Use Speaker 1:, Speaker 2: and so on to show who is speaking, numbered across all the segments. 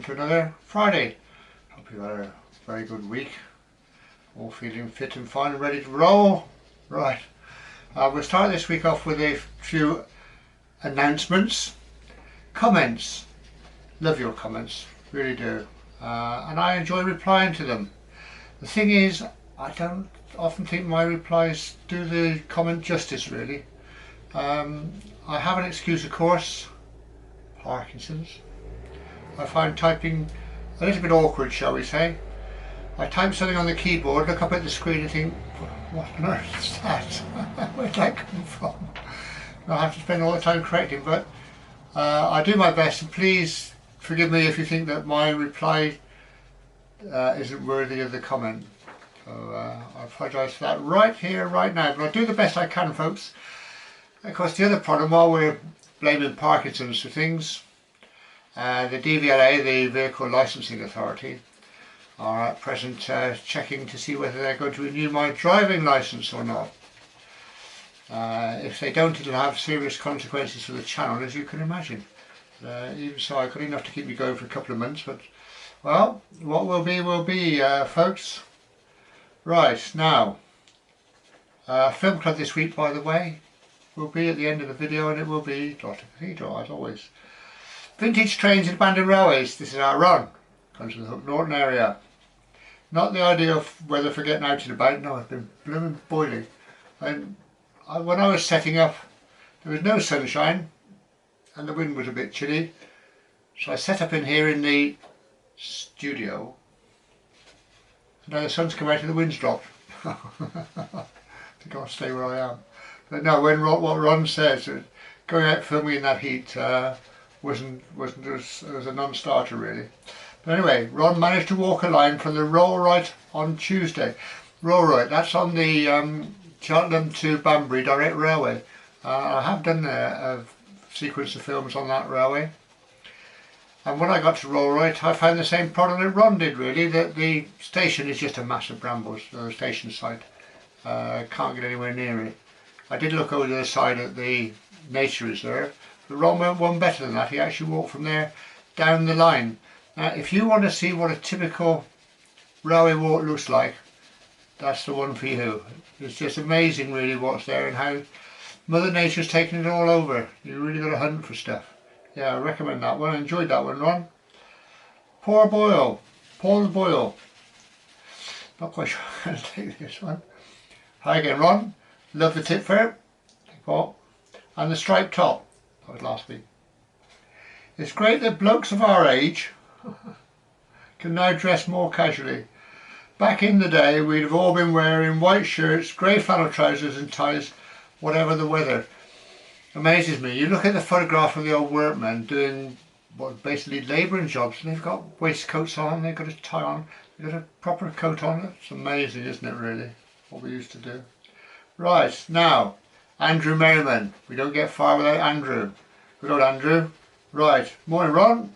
Speaker 1: to another Friday. Hope you had a very good week. All feeling fit and fine and ready to roll. Right, we'll start this week off with a few announcements. Comments. Love your comments, really do. And I enjoy replying to them. The thing is, I don't often think my replies do the comment justice, really. I have an excuse, of course. Parkinson's. I find typing a little bit awkward, shall we say. I type something on the keyboard, look up at the screen and think, what on earth is that? Where'd that come from? And I have to spend all the time correcting, but I do my best, and please forgive me if you think that my reply isn't worthy of the comment. So I apologise for that right here, right now, but I'll do the best I can, folks. Of course, the other problem, while we're blaming Parkinson's for things, the DVLA, the Vehicle Licensing Authority, are at present checking to see whether they're going to renew my driving licence or not. If they don't, it'll have serious consequences for the channel, as you can imagine. Even so, I got enough to keep me going for a couple of months, but, well, what will be, folks. Right, now, film club this week, by the way, will be at the end of the video, and it will be Gloucester Cathedral, as always. Vintage trains and abandoned railways. This is our run. Comes from the Hook Norton area. Not the idea of weather for getting out and about. No, it's been blooming boiling. And when I was setting up, there was no sunshine, and the wind was a bit chilly. So I set up in here in the studio. And now the sun's come out and the wind's dropped. I think I'll stay where I am. But no, when what Ron says, going out filming in that heat wasn't it was a non-starter really. But anyway, Ron managed to walk a line from the Rollright on Tuesday. Rollright, that's on the Cheltenham to Banbury direct railway. I have done a sequence of films on that railway. And when I got to Rollright, I found the same problem that Ron did really, that the station is just a mass of brambles, the station site. Can't get anywhere near it. I did look over the other side at the nature reserve, but Ron went one better than that. He actually walked from there down the line. Now, if you want to see what a typical railway walk looks like, that's the one for you. It's just amazing really what's there and how Mother Nature's taken it all over. You really got to hunt for stuff. Yeah, I recommend that one. I enjoyed that one, Ron. Paul Boyle. Not quite sure how to take this one. Hi again, Ron. Love the tip for it. Paul. And the striped top. That was last week. It's great that blokes of our age can now dress more casually. Back in the day, we'd have all been wearing white shirts, grey flannel trousers and ties, whatever the weather. Amazes me. You look at the photograph of the old workmen doing what basically labouring jobs, and they've got waistcoats on, they've got a tie on, they've got a proper coat on. It's amazing, isn't it, really, what we used to do. Right, now, Andrew Merriman. We don't get far without Andrew. Good old Andrew. Right, morning, Ron.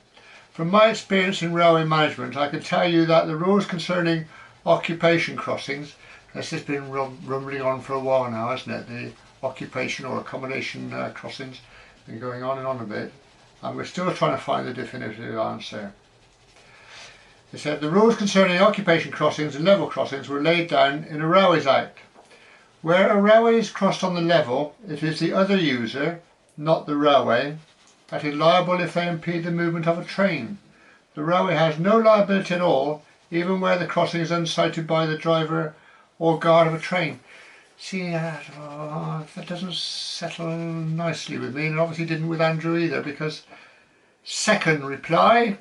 Speaker 1: From my experience in railway management, I can tell you that the rules concerning occupation crossings, this has been rumbling on for a while now, hasn't it? The occupation or accommodation crossings been going on and on a bit, and we're still trying to find the definitive answer. They said the rules concerning occupation crossings and level crossings were laid down in the Railways Act. Where a railway is crossed on the level, it is the other user, not the railway, that is liable if they impede the movement of a train. The railway has no liability at all, even where the crossing is unsighted by the driver or guard of a train. See, that doesn't settle nicely with me, and obviously didn't with Andrew either, because second reply,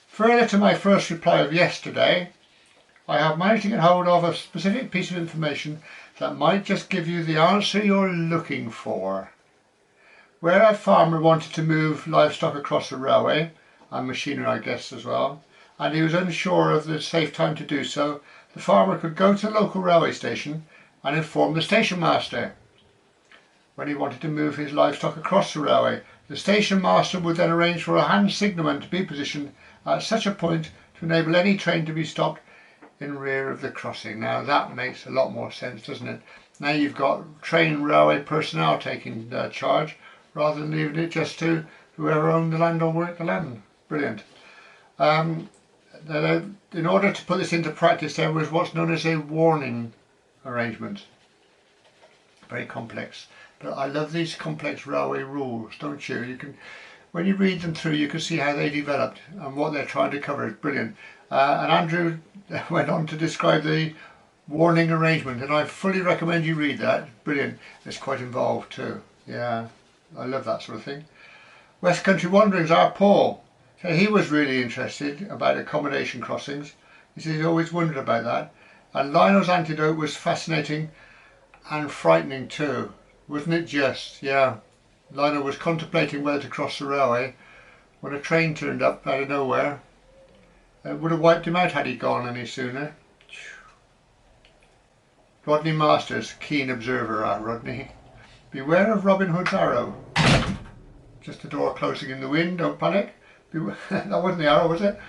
Speaker 1: further to my first reply of yesterday, I have managed to get hold of a specific piece of information that might just give you the answer you're looking for. Where a farmer wanted to move livestock across the railway, and machinery I guess as well, and he was unsure of the safe time to do so, the farmer could go to the local railway station and inform the station master. When he wanted to move his livestock across the railway, the station master would then arrange for a hand signalman to be positioned at such a point to enable any train to be stopped in rear of the crossing. Now that makes a lot more sense, doesn't it? Now you've got train railway personnel taking charge rather than leaving it just to whoever owned the land or worked the land. Brilliant. In order to put this into practice, there was what's known as a warning arrangement. Very complex. But I love these complex railway rules, don't you? You can, when you read them through, you can see how they developed and what they're trying to cover. It's brilliant. And Andrew went on to describe the warning arrangement, and I fully recommend you read that. Brilliant. It's quite involved too. Yeah, I love that sort of thing. West Country Wanderings, our Paul. So he was really interested about accommodation crossings. He said he'd always wondered about that. And Lionel's anecdote was fascinating and frightening too. Wasn't it just? Yeah. Lionel was contemplating whether to cross the railway when a train turned up out of nowhere. It would have wiped him out had he gone any sooner. Rodney Masters, keen observer, Rodney. Beware of Robin Hood's arrow. Just the door closing in the wind, don't panic. That wasn't the arrow, was it?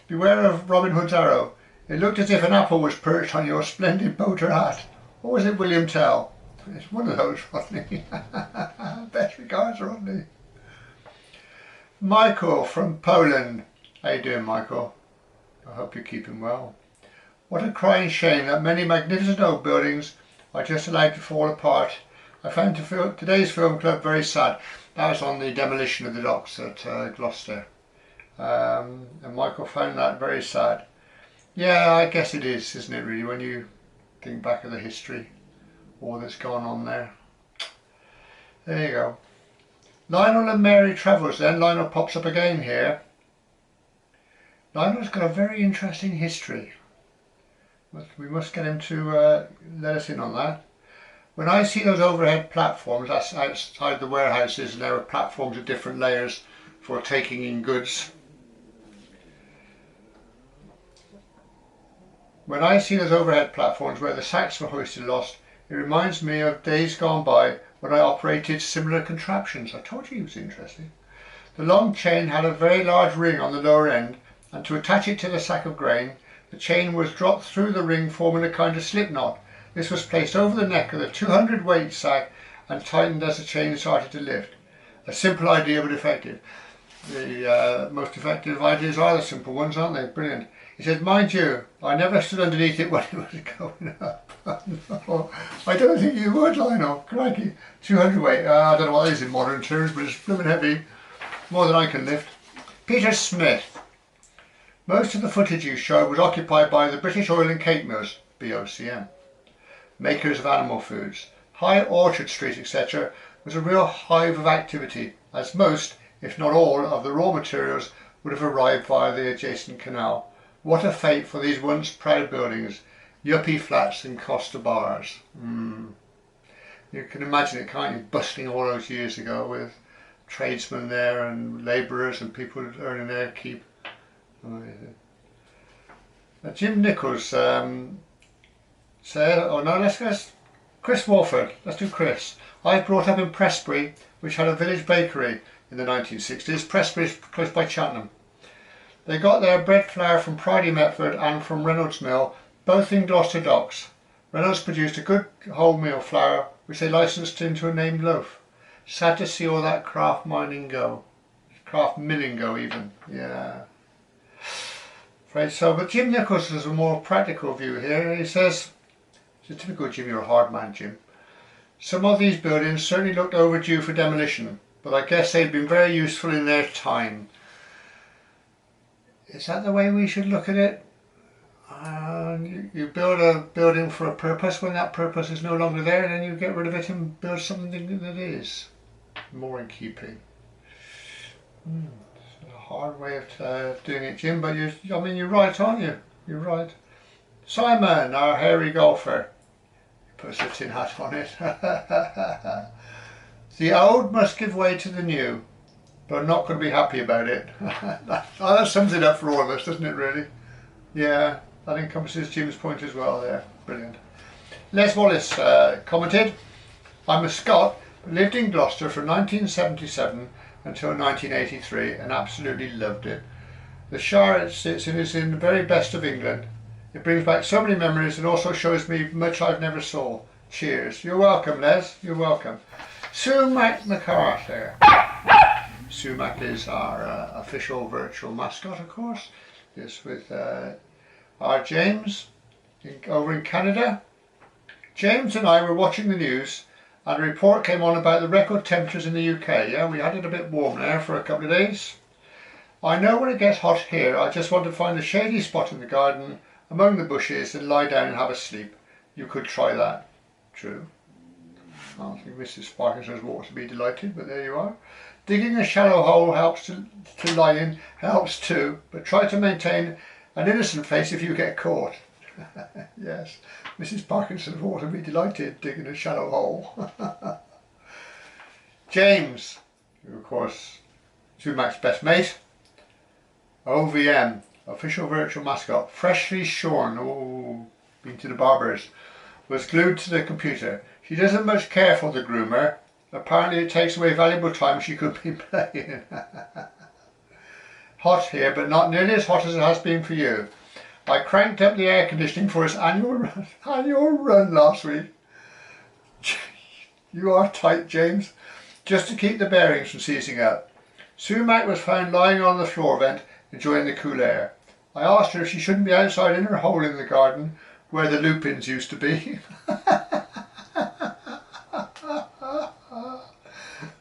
Speaker 1: Beware of Robin Hood's arrow. It looked as if an apple was perched on your splendid boater hat. What was it, William Tell? It's one of those, Rodney. Best regards, Rodney. Michael from Poland. How you doing, Michael? I hope you're keeping well. What a crying shame that many magnificent old buildings are just allowed to fall apart. I found today's film club very sad. That was on the demolition of the docks at Gloucester. And Michael found that very sad. Yeah, I guess it is, isn't it, really, when you think back of the history, all that's gone on there. There you go. Lionel and Mary Travels then. Lionel pops up again here. Lionel's got a very interesting history. We must get him to let us in on that. When I see those overhead platforms, that's outside the warehouses, and there are platforms of different layers for taking in goods. When I see those overhead platforms where the sacks were hoisted aloft, it reminds me of days gone by when I operated similar contraptions. I told you it was interesting. The long chain had a very large ring on the lower end, and to attach it to the sack of grain, the chain was dropped through the ring, forming a kind of slip knot. This was placed over the neck of the 200 weight sack and tightened as the chain started to lift. A simple idea but effective. The most effective ideas are the simple ones, aren't they? Brilliant. He said, mind you, I never stood underneath it when it was going up. No, I don't think you would, Lionel. Crikey. 200 weight. I don't know what that is in modern terms, but it's blooming heavy. More than I can lift. Peter Smith. Most of the footage you showed was occupied by the British Oil and Cake Mills, BOCM, makers of animal foods. High Orchard Street, etc. was a real hive of activity, as most, if not all, of the raw materials would have arrived via the adjacent canal. What a fate for these once proud buildings, yuppie flats and Costa bars. You can imagine it, can't you, bustling all those years ago with tradesmen there and labourers and people earning their keep. Jim Nichols said, oh no, let's go, Chris Walford, let's do Chris. I brought up in Prestbury, which had a village bakery in the 1960s. Prestbury is close by Cheltenham. They got their bread flour from Pridey Metford and from Reynolds Mill, both in Gloucester Docks. Reynolds produced a good wholemeal flour, which they licensed into a named loaf. Sad to see all that craft milling go even, yeah. Afraid so, but Jim Nichols has a more practical view here. He says, it's a typical Jim, you're a hard man, Jim. Some of these buildings certainly looked overdue for demolition, but I guess they'd been very useful in their time. Is that the way we should look at it? You build a building for a purpose. When that purpose is no longer there, then you get rid of it and build something that is more in keeping. It's a hard way of doing it, Jim, but you're right, aren't you? You're right. Simon, our hairy golfer. He puts a tin hat on it. The old must give way to the new, but I'm not going to be happy about it. That sums it up for all of us, doesn't it, really? Yeah, that encompasses Jim's point as well there. Brilliant. Les Wallace commented, I'm a Scot, but lived in Gloucester from 1977 until 1983 and absolutely loved it. The shire it sits in is in the very best of England. It brings back so many memories and also shows me much I've never saw. Cheers. You're welcome, Les. You're welcome. Sue McMacArthur. Sumac is our official virtual mascot, of course. This with our James over in Canada. James and I were watching the news and a report came on about the record temperatures in the UK. Yeah, we had it a bit warm there for a couple of days. I know when it gets hot here, I just want to find a shady spot in the garden among the bushes and lie down and have a sleep. You could try that. True. I don't think Mrs. Parkinson's walk to be delighted, but there you are. Digging a shallow hole helps to lie in, helps too, but try to maintain an innocent face if you get caught. Yes, Mrs. Parkinson's walk to be delighted digging a shallow hole. James, who of course Sumac's best mate. OVM, official virtual mascot, freshly shorn, oh, been to the barber's, was glued to the computer. She doesn't much care for the groomer. Apparently it takes away valuable time she could be playing. Hot here, but not nearly as hot as it has been for you. I cranked up the air conditioning for its annual run last week. You are tight, James. Just to keep the bearings from seizing up. Sumac was found lying on the floor vent, enjoying the cool air. I asked her if she shouldn't be outside in her hole in the garden, where the lupins used to be.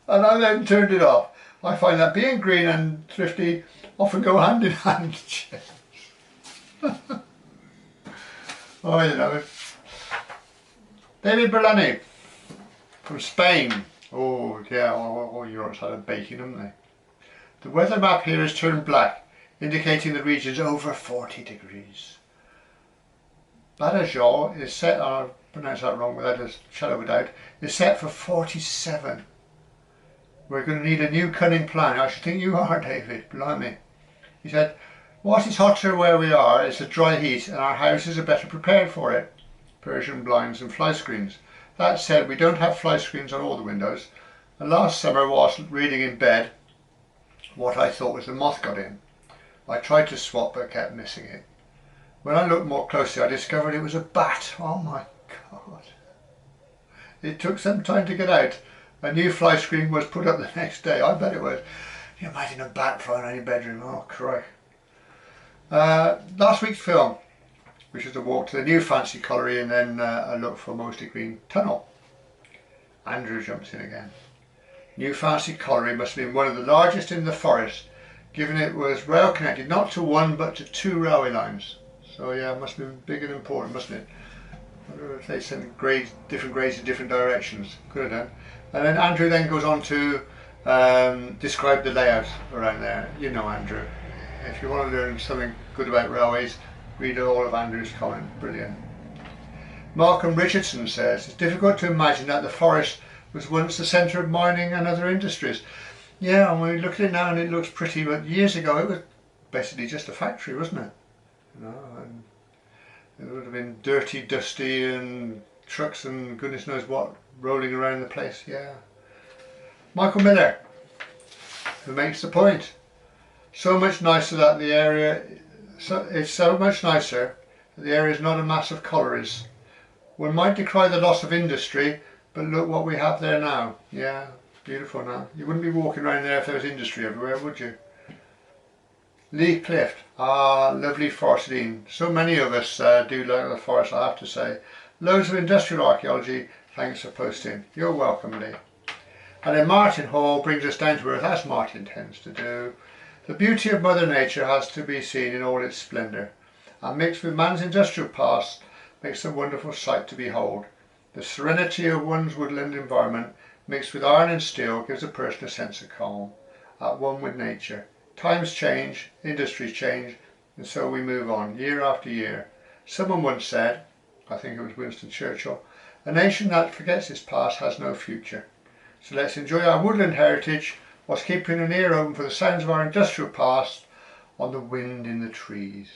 Speaker 1: And I then turned it off. I find that being green and thrifty often go hand in hand. Oh, you know. David Berlani from Spain. Oh, yeah, all Europe's had a baking, haven't they? The weather map here is turned black, indicating the region's over 40 degrees. Badajoz is set, I'll pronounce that wrong without a shadow of a doubt, is set for 47. We're going to need a new cunning plan. I should think you are, David, blimey. He said, what is hotter where we are is the dry heat and our houses are better prepared for it. Persian blinds and fly screens. That said, we don't have fly screens on all the windows. And last summer, whilst reading in bed, what I thought was a moth got in. I tried to swap but kept missing it. When I looked more closely, I discovered it was a bat. Oh my God. It took some time to get out. A new fly screen was put up the next day. I bet it was. Can you imagine a bat flying in your bedroom? Oh, Christ. Last week's film, which is a walk to the new fancy colliery and then a look for mostly green tunnel. Andrew jumps in again. New fancy colliery must have been one of the largest in the forest, given it was rail connected not to one but to 2 railway lines. So yeah, it must have been big and important, mustn't it? I wonder if they sent different grades in different directions. Could have done. And then Andrew then goes on to describe the layout around there. You know Andrew. If you want to learn something good about railways, read all of Andrew's comment. Brilliant. Malcolm Richardson says, it's difficult to imagine that the forest was once the centre of mining and other industries. Yeah, and we look at it now and it looks pretty, but years ago it was basically just a factory, wasn't it? You know, and it would have been dirty, dusty, and trucks and goodness knows what rolling around the place. Yeah. Michael Miller, who makes the point. So much nicer that the area, it's so much nicer that the area is not a mass of collieries. One might decry the loss of industry, but look what we have there now. Yeah, beautiful now. You wouldn't be walking around there if there was industry everywhere, would you? Lee Clift, lovely forest Dean. So many of us do like the forest, I have to say. Loads of industrial archaeology, thanks for posting. You're welcome, Lee. And then Martin Hall brings us down to earth, as Martin tends to do. The beauty of Mother Nature has to be seen in all its splendour, and mixed with man's industrial past makes a wonderful sight to behold. The serenity of one's woodland environment, mixed with iron and steel, gives a person a sense of calm, at one with nature. Times change, industries change, and so we move on, year after year. Someone once said, I think it was Winston Churchill, a nation that forgets its past has no future. So let's enjoy our woodland heritage whilst keeping an ear open for the sounds of our industrial past on the wind in the trees.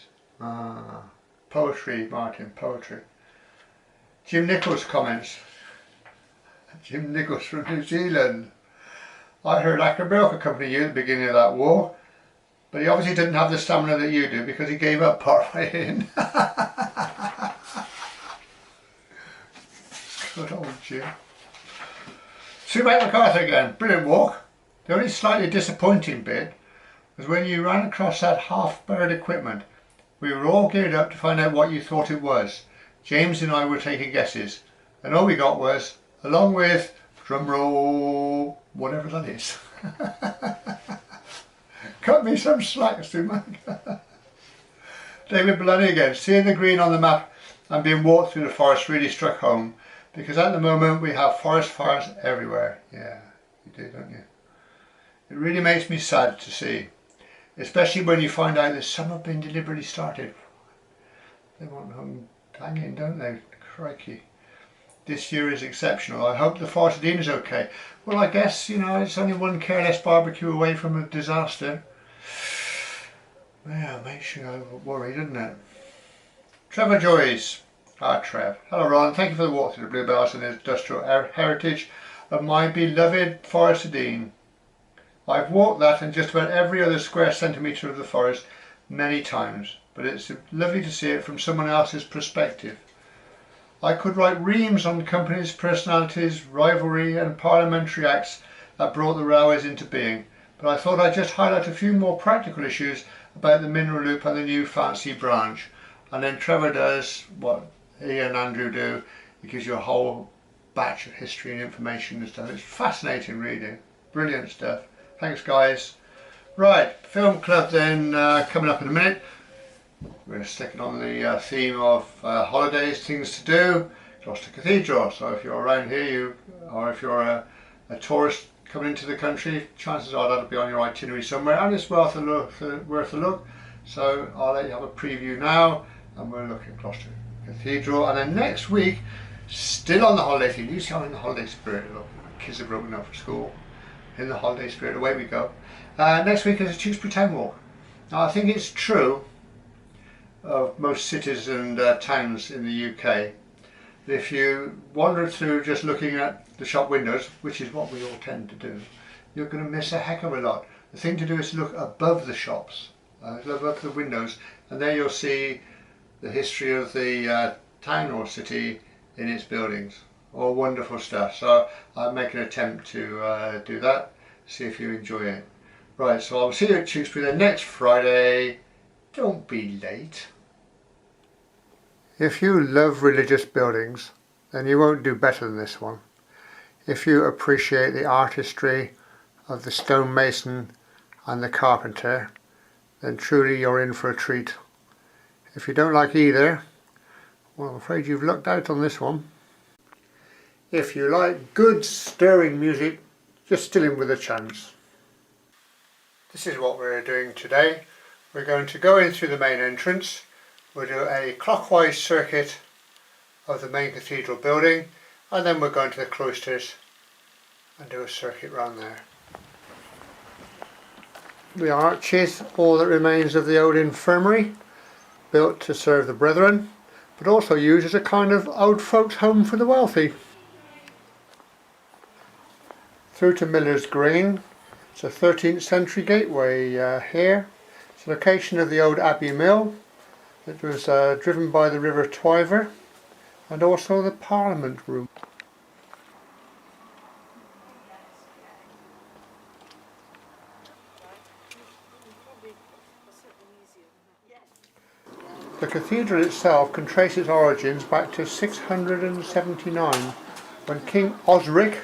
Speaker 1: Poetry, Martin, poetry. Jim Nichols comments. Jim Nichols from New Zealand. I heard Ackerbill could accompany you at the beginning of that war, but he obviously didn't have the stamina that you do because he gave up partway in. Good old Jim. Sumac MacArthur again. Brilliant walk. The only slightly disappointing bit was when you ran across that half-buried equipment. We were all geared up to find out what you thought it was. James and I were taking guesses, and all we got was, along with, drum roll, whatever that is. Cut me some slack, Stu man. David Bellany again. Seeing the green on the map and being walked through the forest really struck home, because at the moment we have forest fires everywhere. Yeah, you do, don't you? It really makes me sad to see, especially when you find out that some have been deliberately started. They want them hanging, don't they? Crikey. This year is exceptional. I hope the Forest of Dean is okay. Well, I guess, you know, it's only one careless barbecue away from a disaster. Yeah, makes you worry, doesn't it? Trevor Joyce. Trev. Hello, Ron. Thank you for the walk through the bluebells and the industrial heritage of my beloved Forest of Dean. I've walked that and just about every other square centimetre of the forest many times, but it's lovely to see it from someone else's perspective. I could write reams on companies, personalities, rivalry and parliamentary acts that brought the railways into being, but I thought I'd just highlight a few more practical issues about the mineral loop and the new fancy branch. And then Trevor does what he and Andrew do. He gives you a whole batch of history and information and stuff. It's fascinating reading. Brilliant stuff. Thanks, guys. Right, film club then coming up in a minute. We're sticking on the theme of holidays, things to do. Gloucester Cathedral. So if you're around here, or if you're a tourist coming into the country, chances are that'll be on your itinerary somewhere, and it's worth a look. So I'll let you have a preview now, and we'll look at Gloucester Cathedral. And then next week, still on the holiday theme. You see, I'm in the holiday spirit. Look, my kids are broken up for school. In the holiday spirit, away we go. Next week is a Tewkesbury Town Walk. Now, I think it's true of most cities and towns in the UK that if you wander through just looking at the shop windows, which is what we all tend to do, you're going to miss a heck of a lot. The thing to do is look above the shops, above the windows, and there you'll see the history of the town or city in its buildings. All wonderful stuff. So I'll make an attempt to do that, see if you enjoy it. Right, so I'll see you at Tewkesbury then next Friday. Don't be late. If you love religious buildings, then you won't do better than this one. If you appreciate the artistry of the stonemason and the carpenter, then truly you're in for a treat. If you don't like either, well, I'm afraid you've lucked out on this one. If you like good stirring music, just still in with a chance. This is what we're doing today. We're going to go in through the main entrance. We'll do a clockwise circuit of the main cathedral building, and then we're going to the cloisters and do a circuit round there. The arch is all that remains of the old infirmary, built to serve the brethren, but also used as a kind of old folks' home for the wealthy. Through to Miller's Green. It's a 13th century gateway here. It's the location of the old Abbey Mill. It was driven by the River Twyver, and also the Parliament Room. The cathedral itself can trace its origins back to 679, when King Osric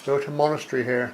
Speaker 1: built a monastery here.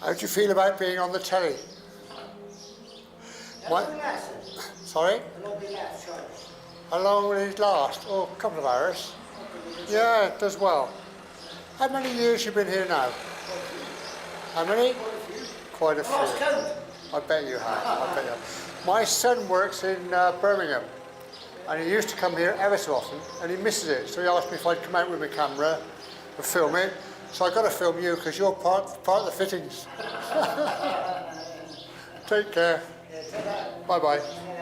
Speaker 1: How do you feel about being on the telly? What? Sorry? How long will it last? Oh, a couple of hours. Yeah, it does well. How many years you been here now? How many? Quite a few. I bet you have. I bet you have. My son works in Birmingham, and he used to come here ever so often, and he misses it. So he asked me if I'd come out with my camera and film it. So I've got to film you because you're part of the fittings. Take care. Bye bye.